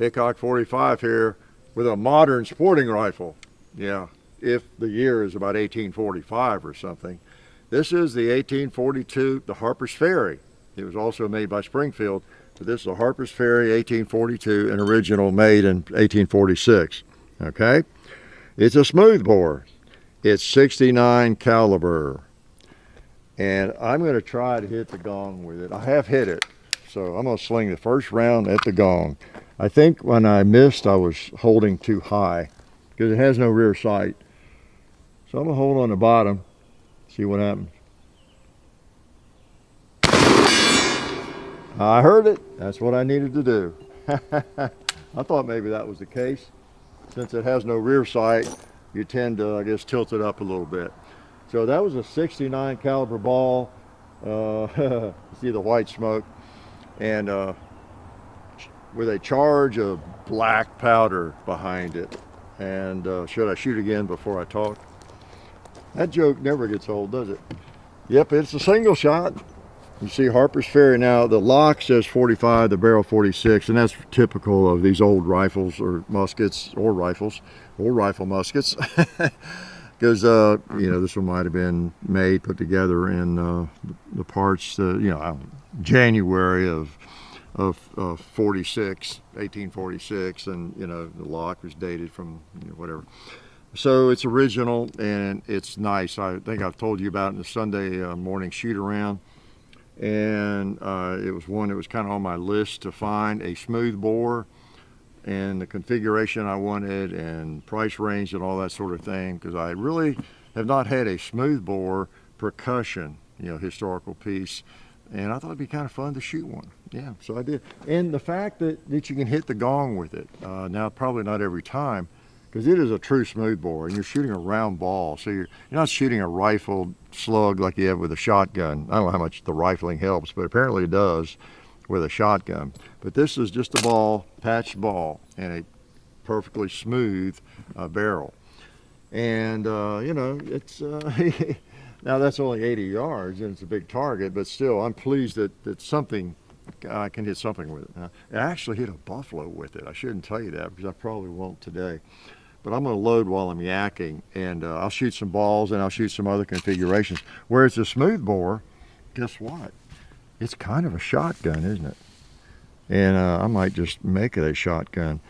Hickok 45 here with a modern sporting rifle. Yeah, if the year is about 1845 or something. This is the 1842, the Harper's Ferry. It was also made by Springfield, but this is a Harper's Ferry 1842, an original made in 1846. Okay, it's a smoothbore. It's 69 caliber, and I'm going to try to hit the gong with it. I have hit it, so I'm going to sling the first round at the gong. I think when I missed, I was holding too high because it has no rear sight. So I'm going to hold on the bottom, see what happens. I heard it. That's what I needed to do. I thought maybe that was the case. Since it has no rear sight, you tend to, I guess, tilt it up a little bit. So that was a 69 caliber ball. You see the white smoke. And with a charge of black powder behind it. And should I shoot again before I talk? That joke never gets old, does it? Yep, it's a single shot. You see Harper's Ferry now. The lock says 45, the barrel 46, and that's typical of these old rifles or muskets or rifles or rifle muskets. Because you know, this one might have been made, put together in the parts, you know, January of 46, 1846, and you know, the lock was dated from, you know, whatever. So it's original and it's nice. I think I've told you about it in the Sunday morning shoot around, and it was one that was kind of on my list to find a smoothbore and the configuration I wanted and price range and all that sort of thing, because I really have not had a smoothbore percussion, you know, historical piece. And I thought it'd be kind of fun to shoot one. Yeah, so I did. And the fact that you can hit the gong with it, now probably not every time, because it is a true smoothbore and you're shooting a round ball. So you're not shooting a rifled slug like you have with a shotgun. I don't know how much the rifling helps, but apparently it does with a shotgun. But this is just a ball, patched ball, and a perfectly smooth barrel. And, you know, it's... Now that's only 80 yards and it's a big target, but still I'm pleased that something, I can hit something with it. I actually hit a buffalo with it. I shouldn't tell you that because I probably won't today. But I'm going to load while I'm yakking, and I'll shoot some balls and I'll shoot some other configurations. Whereas the smoothbore, guess what? It's kind of a shotgun, isn't it? And I might just make it a shotgun.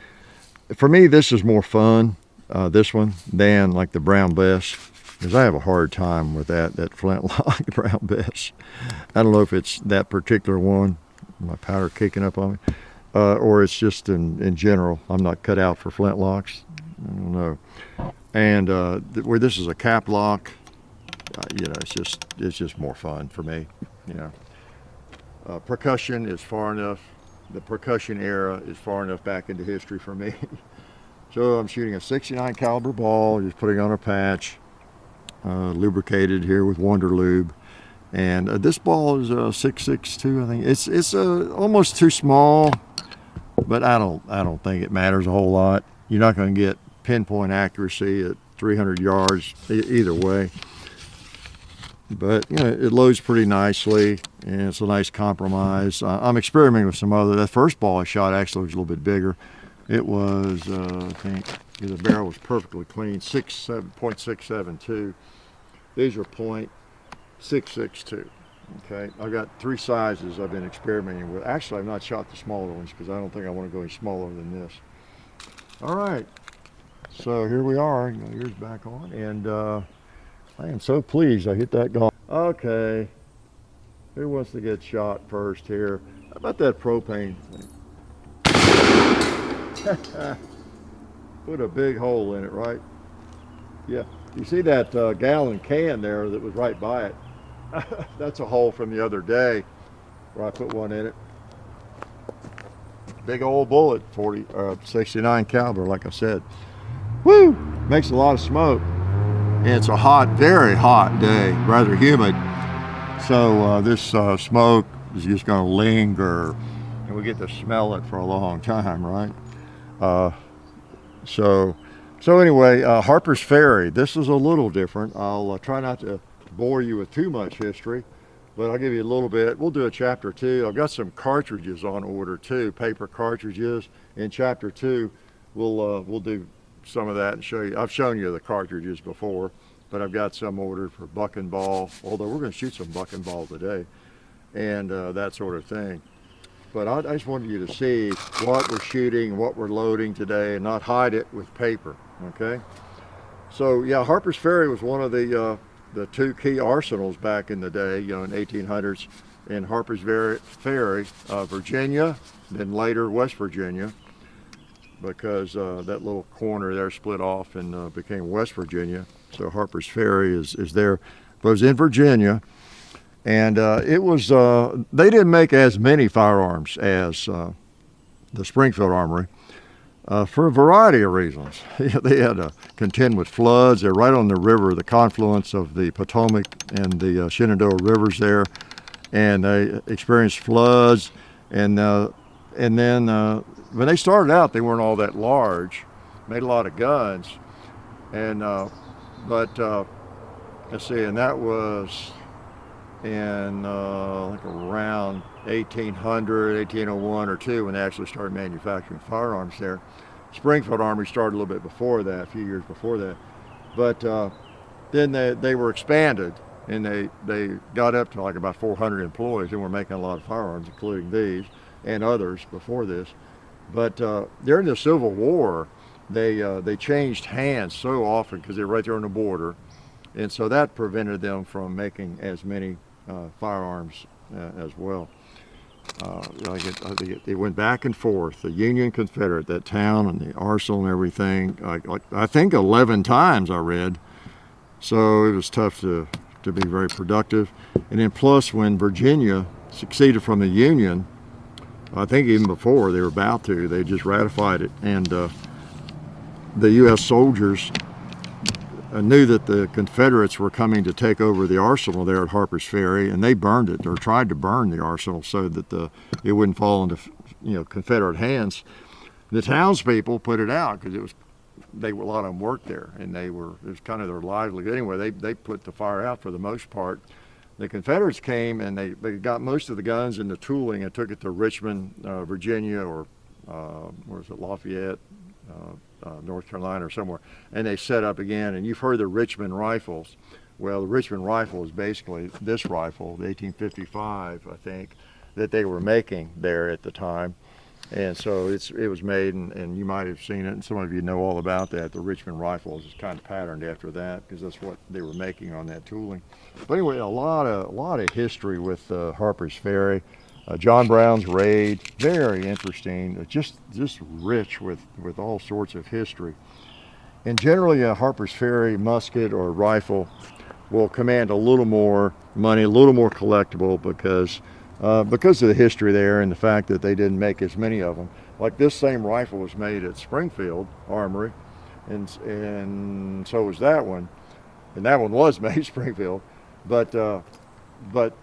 For me, this is more fun, this one, than like the Brown Bess. Because I have a hard time with that flintlock Brown Bess. I don't know if it's that particular one, my powder kicking up on me, or it's just in general. I'm not cut out for flintlocks. I don't know. And where this is a cap lock, you know, it's just more fun for me. You know, percussion is far enough. The percussion era is far enough back into history for me. So I'm shooting a 69 caliber ball, just putting on a patch. Lubricated here with Wonder Lube, and this ball is 6.62. I think it's almost too small, but I don't think it matters a whole lot. You're not going to get pinpoint accuracy at 300 yards either way, but you know, it loads pretty nicely and it's a nice compromise. I'm experimenting with some other. That first ball I shot actually was a little bit bigger. It was I think the barrel was perfectly clean, 0.672. These are 0.662. Okay, I've got 3 sizes I've been experimenting with. Actually, I've not shot the smaller ones because I don't think I want to go any smaller than this. All right, so here we are. Ears back on, and I am so pleased I hit that gong. Okay, who wants to get shot first here? How about that propane thing? Put a big hole in it, right? Yeah. You see that gallon can there that was right by it? That's a hole from the other day where I put one in it. Big old bullet, 69 caliber, like I said. Woo! Makes a lot of smoke. And it's a hot, very hot day, rather humid. So this smoke is just going to linger, and we get to smell it for a long time, right? So anyway, Harper's Ferry, this is a little different. I'll try not to bore you with too much history, but I'll give you a little bit. We'll do a chapter 2. I've got some cartridges on order too, paper cartridges. In chapter 2, we'll do some of that and show you. I've shown you the cartridges before, but I've got some ordered for buck and ball, although we're going to shoot some buck and ball today, and that sort of thing. But I just wanted you to see what we're shooting, what we're loading today, and not hide it with paper, okay? So yeah, Harper's Ferry was one of the 2 key arsenals back in the day, you know, in 1800s, in Harper's Ferry, Virginia, then later West Virginia, because that little corner there split off and became West Virginia. So Harper's Ferry is there, but it was in Virginia. And it was, they didn't make as many firearms as the Springfield Armory for a variety of reasons. They had to contend with floods. They're right on the river, the confluence of the Potomac and the Shenandoah rivers there. And they experienced floods. And then when they started out, they weren't all that large, made a lot of guns. And, let's see, and that was in like around 1800, 1801 or 2 when they actually started manufacturing firearms there. Springfield Armory started a little bit before that, a few years before that. But then they were expanded, and they got up to like about 400 employees, and were making a lot of firearms, including these and others before this. But during the Civil War, they changed hands so often because they're right there on the border, and so that prevented them from making as many firearms as well. It went back and forth, the Union, Confederate, that town and the arsenal and everything, I think 11 times I read. So it was tough to be very productive. And then plus when Virginia succeeded from the Union, I think even before they were about to, they just ratified it. And the U.S. soldiers knew that the Confederates were coming to take over the arsenal there at Harper's Ferry, and they burned it, or tried to burn the arsenal so that it wouldn't fall into Confederate hands. The townspeople put it out because a lot of them worked there, and it was kind of their livelihood. Anyway, they put the fire out for the most part. The Confederates came and they got most of the guns and the tooling and took it to Richmond, Virginia, or where is it, Lafayette, North Carolina or somewhere, and they set up again. And you've heard the Richmond rifles. Well, the Richmond rifle is basically this rifle, the 1855, I think, that they were making there at the time. And so it was made, and you might have seen it, and some of you know all about that. The Richmond rifles is kind of patterned after that because that's what they were making on that tooling. But anyway, a lot of history with Harper's Ferry. John Brown's raid, very interesting, just rich with all sorts of history. And generally a Harper's Ferry musket or rifle will command a little more money, a little more collectible because of the history there and the fact that they didn't make as many of them. Like this same rifle was made at Springfield Armory, and so was that one. And that one was made at Springfield, but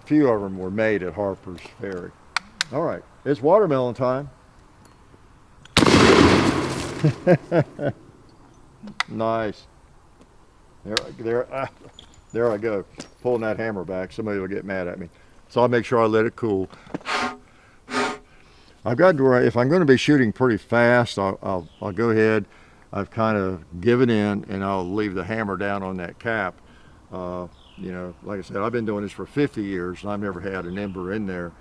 few of them were made at Harper's Ferry. All right, it's watermelon time. Nice. There I go, pulling that hammer back. Somebody will get mad at me. So I'll make sure I let it cool. I've got to where if I'm going to be shooting pretty fast, I'll go ahead. I've kind of given in, and I'll leave the hammer down on that cap. Like I said, I've been doing this for 50 years, and I've never had an ember in there.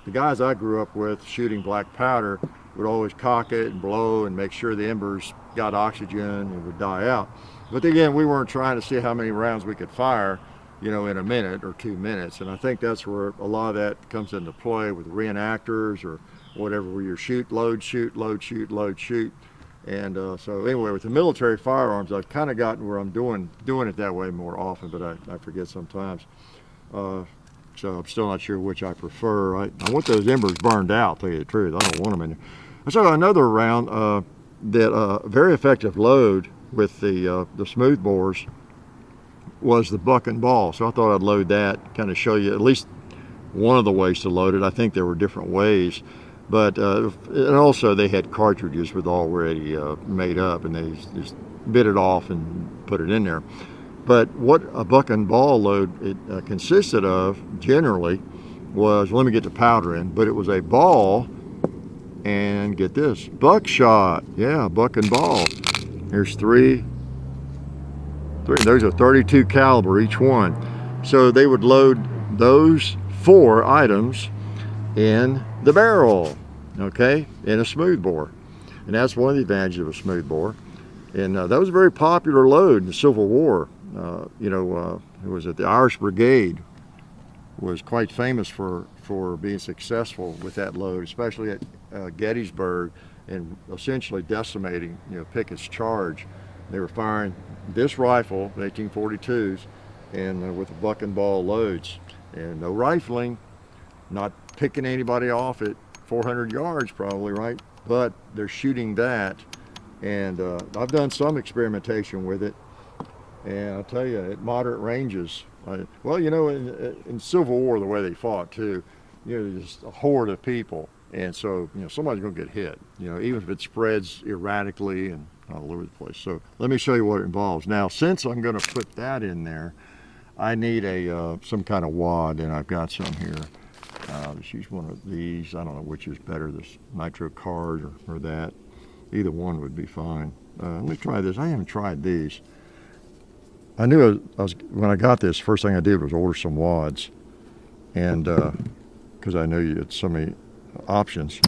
The guys I grew up with shooting black powder would always cock it and blow and make sure the embers got oxygen and would die out. But again, we weren't trying to see how many rounds we could fire, in a minute or 2 minutes. And I think that's where a lot of that comes into play with reenactors or whatever, where you shoot, load, shoot, load, shoot, load, shoot. And so anyway, with the military firearms, I've kind of gotten where I'm doing it that way more often, but I forget sometimes. So I'm still not sure which I prefer. I want those embers burned out, to tell you the truth. I don't want them in there. So another round that very effective load with the smoothbores was the buck and ball. So I thought I'd load that, kind of show you at least one of the ways to load it. I think there were different ways. But and also they had cartridges with already made up, and they just bit it off and put it in there. But what a buck and ball load it consisted of generally was, let me get the powder in, but it was a ball and, get this, buckshot. Yeah, buck and ball. Here's three. Those are 32 caliber each one. So they would load those 4 items in the barrel, okay, in a smoothbore. And that's one of the advantages of a smoothbore. And that was a very popular load in the Civil War. It was at the Irish Brigade was quite famous for being successful with that load, especially at Gettysburg, and essentially decimating, Pickett's charge. They were firing this rifle, 1842s, and with the buck and ball loads, and no rifling, not picking anybody off at 400 yards probably, right? But they're shooting that, and I've done some experimentation with it, and I'll tell you, at moderate ranges, in Civil War, the way they fought too, just a horde of people, and so somebody's going to get hit, even if it spreads erratically and all over the place. So let me show you what it involves. Now, since I'm going to put that in there, I need some kind of wad, and I've got some here. Let's use one of these. I don't know which is better, this nitro card or that. Either one would be fine. Let me try this. I haven't tried these. I knew when I got this, first thing I did was order some wads, and because I knew you had so many options.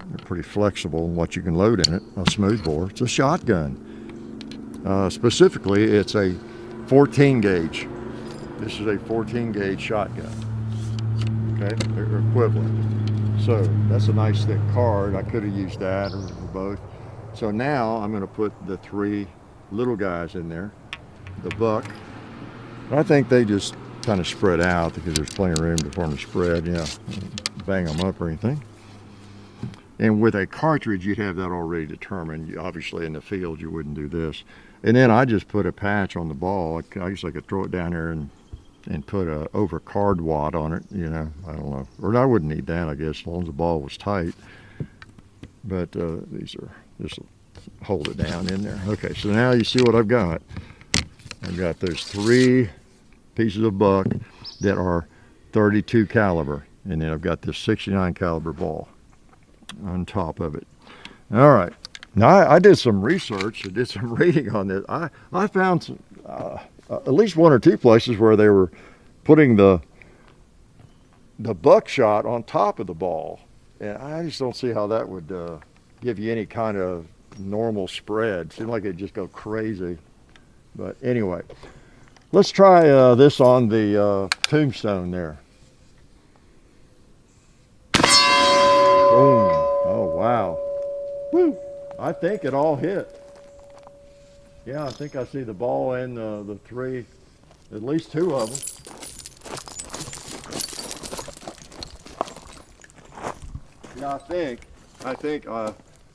They're pretty flexible in what you can load in it. A smoothbore. It's a shotgun. Specifically, it's a 14 gauge. This is a 14 gauge shotgun. Okay, they're equivalent. So that's a nice thick card. I could have used that or both. So now I'm going to put the 3 little guys in there. The buck. I think they just kind of spread out because there's plenty of room for them to spread. Bang them up or anything. And with a cartridge, you'd have that already determined. Obviously, in the field, you wouldn't do this. And then I just put a patch on the ball. I guess I could throw it down there and put a over card wad on it. I don't know. Or I wouldn't need that, I guess, as long as the ball was tight. But these are just hold it down in there. Okay, so now you see what I've got. I've got those 3 pieces of buck that are 32 caliber, and then I've got this 69 caliber ball on top of it. All right, now I did some research, I did some reading on this. I found some, at least 1 or 2 places where they were putting the buckshot on top of the ball, and I just don't see how that would give you any kind of normal spread. Seemed like it'd just go crazy. But anyway, let's try this on the tombstone there. Boom. Oh, wow. Woo. I think it all hit. Yeah, I think I see the ball and the 3, at least 2 of them. Yeah,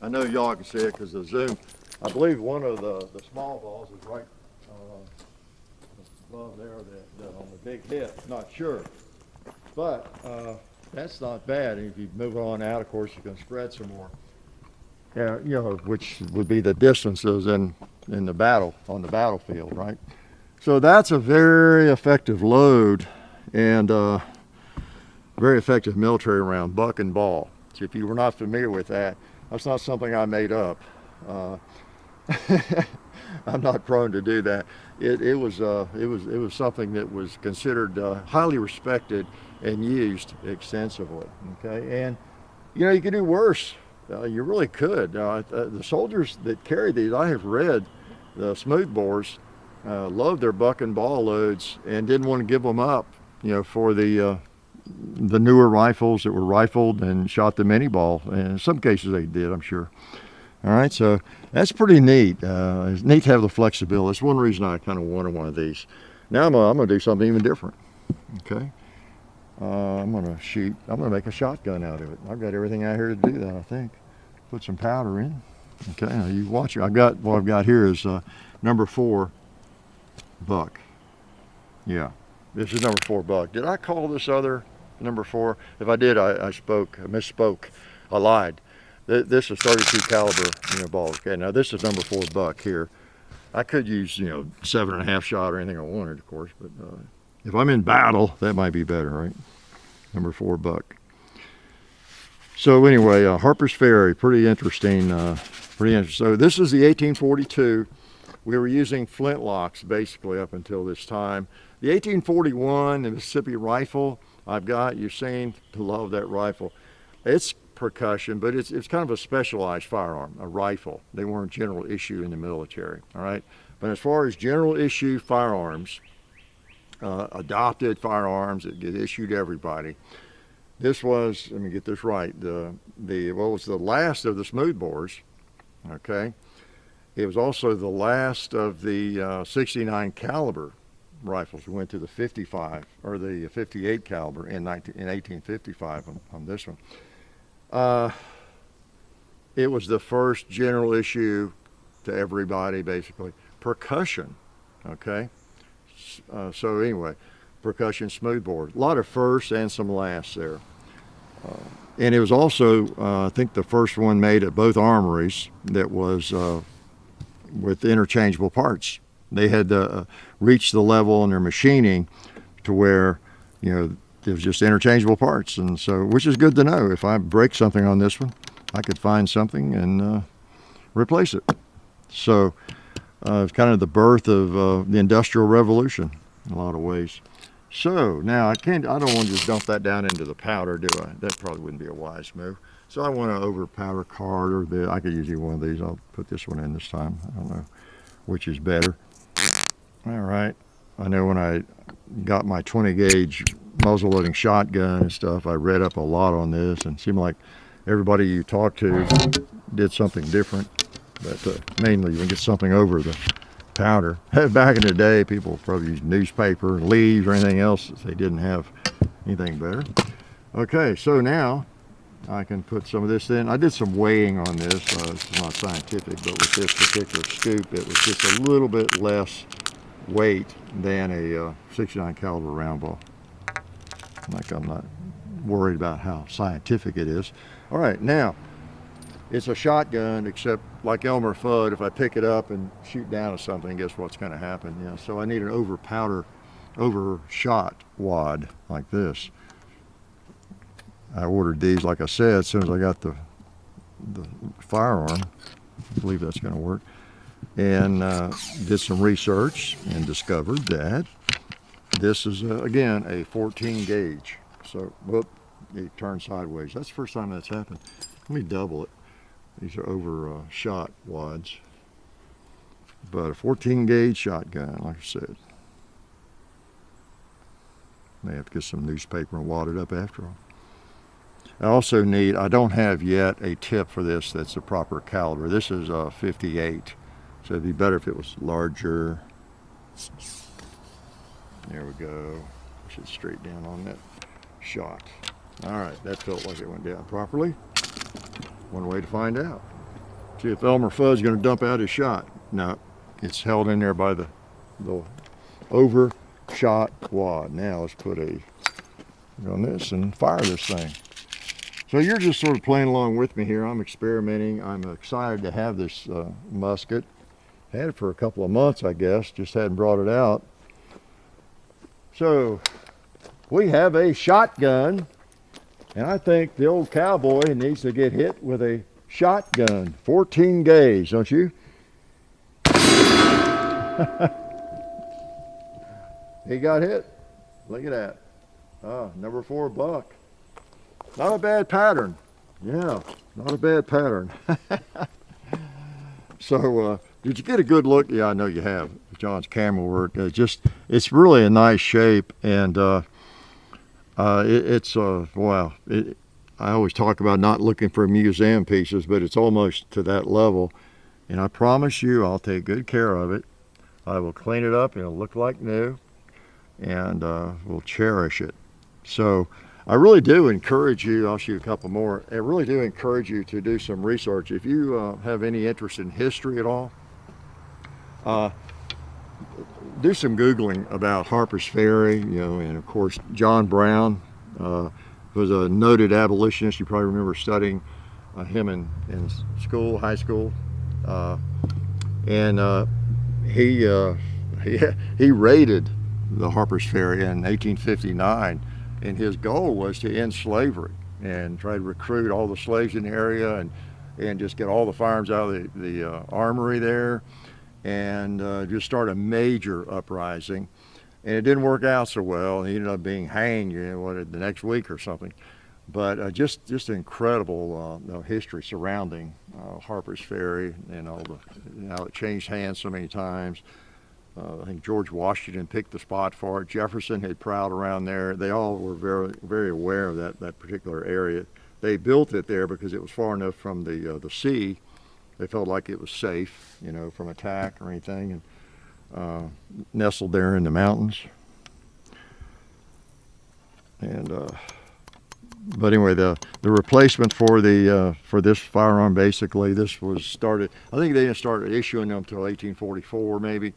I know y'all can see it because the zoom. I believe one of the small balls is right above there on the big hit. Not sure, but that's not bad. And if you move on out, of course, you can spread some more. Yeah, which would be the distances in the battle, on the battlefield, right? So that's a very effective load and very effective military round, buck and ball. So if you were not familiar with that, that's not something I made up. I'm not prone to do that. It was something that was considered highly respected and used extensively. Okay, and you could do worse. You really could. The soldiers that carried these, I have read, the smoothbores, loved their buck and ball loads and didn't want to give them up. For the newer rifles that were rifled and shot the mini ball. And in some cases they did, I'm sure. All right, so that's pretty neat. It's neat to have the flexibility. It's one reason I kind of wanted one of these. Now I'm going to do something even different. Okay, I'm going to make a shotgun out of it. I've got everything out here to do that, I think. Put some powder in. Okay, now you watch it. What I've got here is number 4 buck. Yeah, this is number 4 buck. Did I call this other number 4? If I did, I misspoke. I lied. This is 32 caliber ball. Okay, now this is number 4 buck here. I could use, 7.5 shot or anything I wanted, of course, but if I'm in battle, that might be better, right? Number 4 buck. So anyway, Harper's Ferry, pretty interesting. So this is the 1842. We were using flintlocks basically up until this time. The 1841, the Mississippi rifle, I've got, you've seen, love that rifle. It's percussion, but it's kind of a specialized firearm, a rifle. They weren't general issue in the military, all right? But as far as general issue firearms, adopted firearms that get issued to everybody, this was, let me get this right, what was the last of the smoothbores, okay? It was also the last of the 69 caliber rifles. We went to the 55 or the 58 caliber in 1855 on this one. It was the first general issue to everybody, basically. Percussion, okay? So anyway, percussion smoothbore. A lot of firsts and some lasts there. And it was also, I think, the first one made at both armories that was with interchangeable parts. They had reached the level in their machining to where, it was just interchangeable parts, and so, which is good to know. If I break something on this one, I could find something and replace it. So it's kind of the birth of the Industrial Revolution in a lot of ways. So now I don't want to just dump that down into the powder, do I? That probably wouldn't be a wise move. So I want to over powder card, or I could use one of these. I'll put this one in this time. I don't know which is better. All right. I know when I got my 20 gauge muzzle loading shotgun and stuff, I read up a lot on this, and it seemed like everybody you talked to did something different, but mainly you can get something over the powder. Back in the day, people probably used newspaper, leaves, or anything else if they didn't have anything better. Okay, so now I can put some of this in. I did some weighing on this. It's not scientific, but with this particular scoop, it was just a little bit less weight than a 69 caliber round ball. I'm not worried about how scientific it is. All right, now it's a shotgun, except like Elmer Fudd, if I pick it up and shoot down at something, guess what's going to happen? Yeah, so I need an overshot wad like this. I ordered these, like I said, as soon as I got the firearm. I believe that's going to work. And did some research and discovered that this is, again, a 14 gauge. So, whoop, it turned sideways. That's the first time that's happened. Let me double it. These are overshot wads. But a 14 gauge shotgun, like I said. May have to get some newspaper and wad it up after all. I also need, I don't have yet a tip for this that's the proper caliber. This is 58. So it'd be better if it was larger. There we go. Push it straight down on that shot. All right, that felt like it went down properly. One way to find out. See if Elmer Fudd's going to dump out his shot. No, it's held in there by the overshot wad. Now let's put on this and fire this thing. So you're just sort of playing along with me here. I'm experimenting. I'm excited to have this musket. Had it for a couple of months, I guess. Just hadn't brought it out. So we have a shotgun, and I think the old cowboy needs to get hit with a shotgun. 14 gauge, don't you? He got hit. Look at that. Number 4 buck. Not a bad pattern. Yeah, not a bad pattern. So, did you get a good look? Yeah, I know you have. John's camera work. It's really a nice shape, and wow. I always talk about not looking for museum pieces, but it's almost to that level. And I promise you, I'll take good care of it. I will clean it up, and it'll look like new, and we'll cherish it. So, I really do encourage you, I'll shoot a couple more, I really do encourage you to do some research. If you have any interest in history at all, do some Googling about Harper's Ferry, and of course John Brown was a noted abolitionist. You probably remember studying him in school, high school. And he he raided the Harper's Ferry in 1859, and his goal was to end slavery and try to recruit all the slaves in the area and just get all the firearms out of the armory there, and just start a major uprising. And it didn't work out so well. He ended up being hanged, the next week or something. But just incredible history surrounding Harper's Ferry and all how it changed hands so many times. I think George Washington picked the spot for it. Jefferson had prowled around there. They all were very, very aware of that particular area. They built it there because it was far enough from the sea. They felt like it was safe, from attack or anything, and nestled there in the mountains. And but anyway, the replacement for this firearm, basically, this was started. I think they didn't start issuing them until 1844, maybe.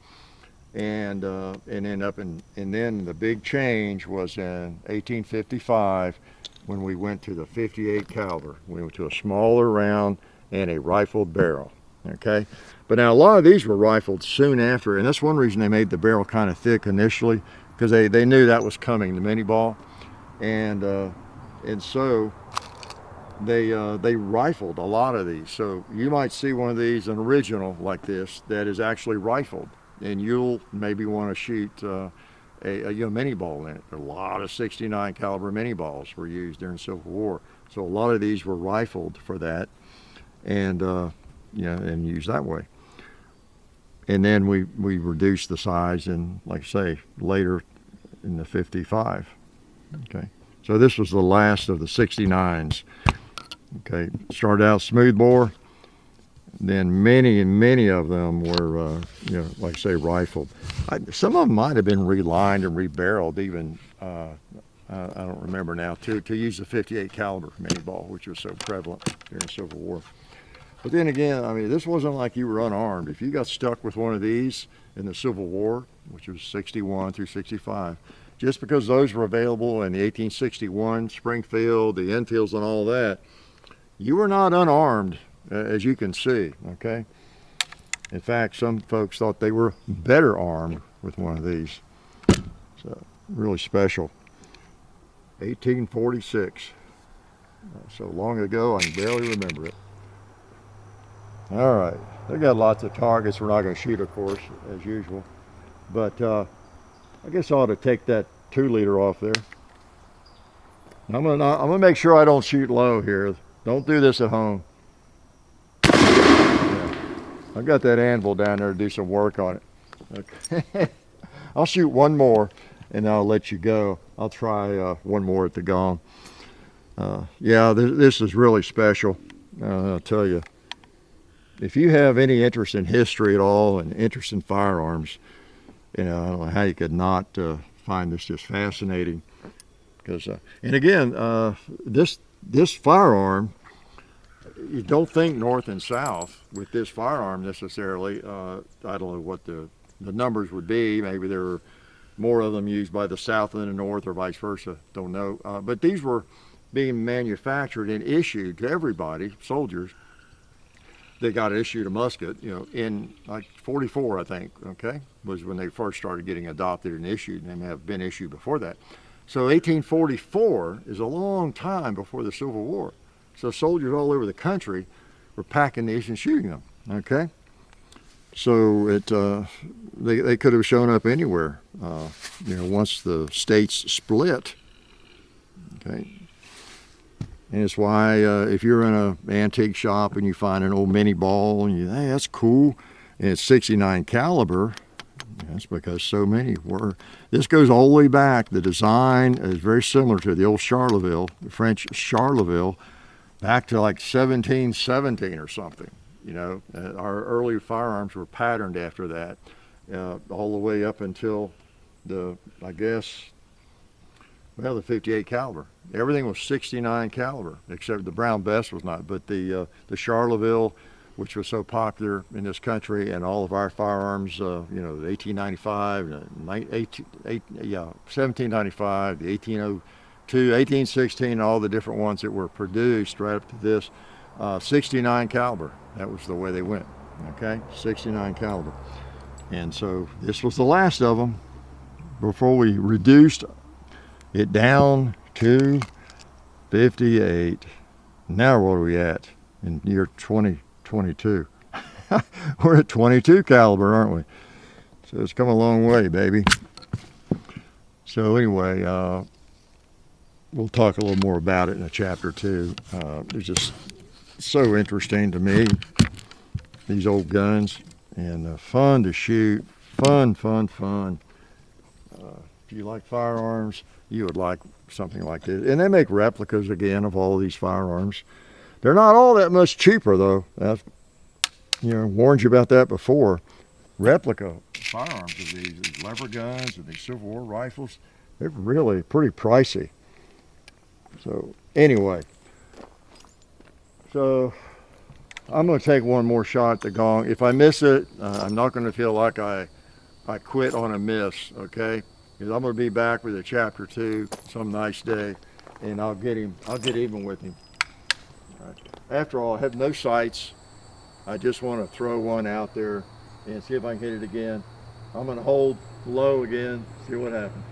And then the big change was in 1855 when we went to the 58 caliber. We went to a smaller round and a rifled barrel. Okay, but now a lot of these were rifled soon after, and that's one reason they made the barrel kind of thick initially, because they knew that was coming, the mini ball, and so they rifled a lot of these. So you might see one of these, an original like this, that is actually rifled. And you'll maybe want to shoot a mini ball in it. A lot of 69 caliber mini balls were used during the Civil War, so a lot of these were rifled for that, and and used that way. And then we reduced the size, and like I say, later in the 55. Okay, so this was the last of the 69s. Okay, started out smoothbore. Then many of them were, like I say, rifled. Some of them might have been relined and rebarreled, even, I don't remember now, to use the 58 caliber mini ball, which was so prevalent during the Civil War. But then again, I mean, this wasn't like you were unarmed. If you got stuck with one of these in the Civil War, which was 61 through 65, just because those were available in the 1861 Springfield, the Enfields and all that, you were not unarmed. As you can see, okay? In fact, some folks thought they were better armed with one of these. So, really special. 1846. So long ago, I can barely remember it. All right, they got lots of targets we're not going to shoot, of course, as usual. But I guess I ought to take that 2-liter off there. I'm gonna make sure I don't shoot low here. Don't do this at home. I've got that anvil down there to do some work on it. Okay. I'll shoot one more and I'll let you go. I'll try one more at the gong. Yeah, this is really special. I'll tell you, if you have any interest in history at all and interest in firearms, I don't know how you could not find this just fascinating. Because, and again, this firearm, you don't think north and south with this firearm necessarily. I don't know what the numbers would be. Maybe there were more of them used by the south than the north, or vice versa. Don't know. But these were being manufactured and issued to everybody, soldiers. They got issued a musket, in like 44, I think. Okay, was when they first started getting adopted and issued, and they have been issued before that. So 1844 is a long time before the Civil War. So soldiers all over the country were packing these and shooting them, okay? So they could have shown up anywhere, once the states split, okay? And it's why if you're in an antique shop and you find an old mini ball and hey, that's cool, and it's 69 caliber, that's because so many were. This goes all the way back. The design is very similar to the old Charleville, the French Charleville, back to like 1717 or something. Our early firearms were patterned after that, all the way up until the 58 caliber. Everything was 69 caliber, except the Brown Bess was not. But the Charleville, which was so popular in this country, and all of our firearms, the 1895, 1795, the 1802, 1816, all the different ones that were produced right up to this, 69 caliber. That was the way they went, okay? 69 caliber. And so this was the last of them before we reduced it down to 58. Now what are we at in year 2022? We're at 22 caliber, aren't we? So it's come a long way, baby. So anyway, we'll talk a little more about it in a chapter 2. It's just so interesting to me, these old guns, and fun to shoot. Fun. If you like firearms, you would like something like this. And they make replicas again of all these firearms. They're not all that much cheaper though. I've warned you about that before. Replica firearms of these lever guns and these Civil War rifles, they're really pretty pricey. So anyway, so I'm going to take one more shot at the gong. If I miss it, I'm not going to feel like I quit on a miss, okay? Because I'm going to be back with a chapter 2 some nice day, and I'll get even with him. All right. After all, I have no sights. I just want to throw one out there and see if I can hit it again. I'm going to hold low again, see what happens.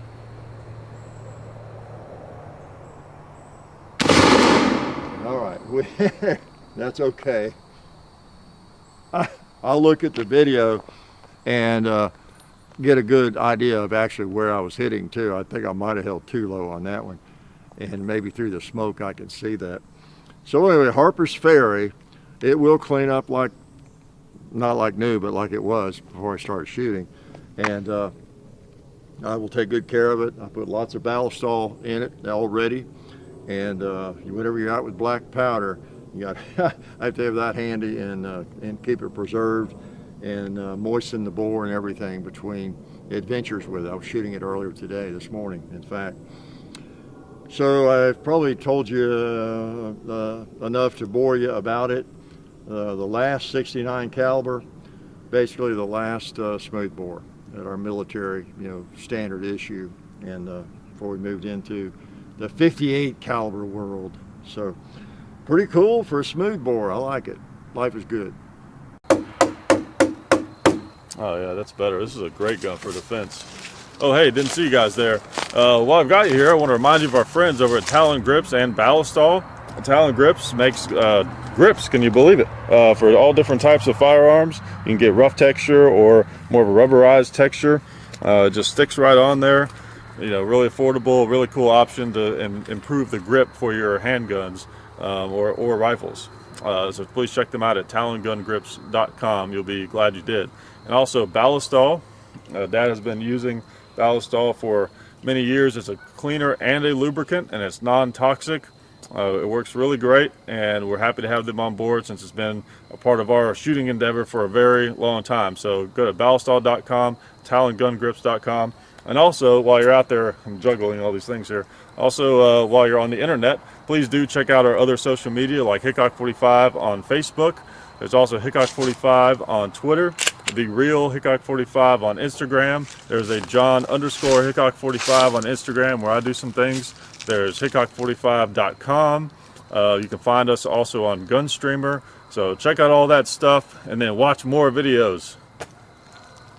All right, that's okay. I'll look at the video and get a good idea of actually where I was hitting too. I think I might have held too low on that one, and maybe through the smoke I can see that. So anyway, Harper's Ferry, it will clean up like, not like new, but like it was before I started shooting. And I will take good care of it. I put lots of ballistol in it already. And whenever you're out with black powder, you got I have to have that handy and keep it preserved and moisten the bore and everything between adventures with it. I was shooting it earlier today, this morning, in fact. So I've probably told you enough to bore you about it. The last 69 caliber, basically the last smoothbore at our military, standard issue, and before we moved into the 58 caliber world. So pretty cool for a smoothbore. I like it. Life is good. Oh yeah, that's better. This is a great gun for defense. Oh hey, didn't see you guys there. While I've got you here, I want to remind you of our friends over at Talon Grips and Ballistol. Talon Grips makes grips, can you believe it, for all different types of firearms. You can get rough texture or more of a rubberized texture. It just sticks right on there. Really affordable, really cool option to improve the grip for your handguns or rifles. So please check them out at talongungrips.com. You'll be glad you did. And also Ballistol. Dad has been using Ballistol for many years. It's a cleaner and a lubricant, and it's non-toxic. It works really great, and we're happy to have them on board since it's been a part of our shooting endeavor for a very long time. So go to ballistol.com, talongungrips.com. And also, while you're out there, I'm juggling all these things here. Also, while you're on the internet, please do check out our other social media like Hickok45 on Facebook. There's also Hickok45 on Twitter, The Real Hickok45 on Instagram. There's a John_Hickok45 on Instagram where I do some things. There's Hickok45.com. You can find us also on Gunstreamer. So check out all that stuff and then watch more videos.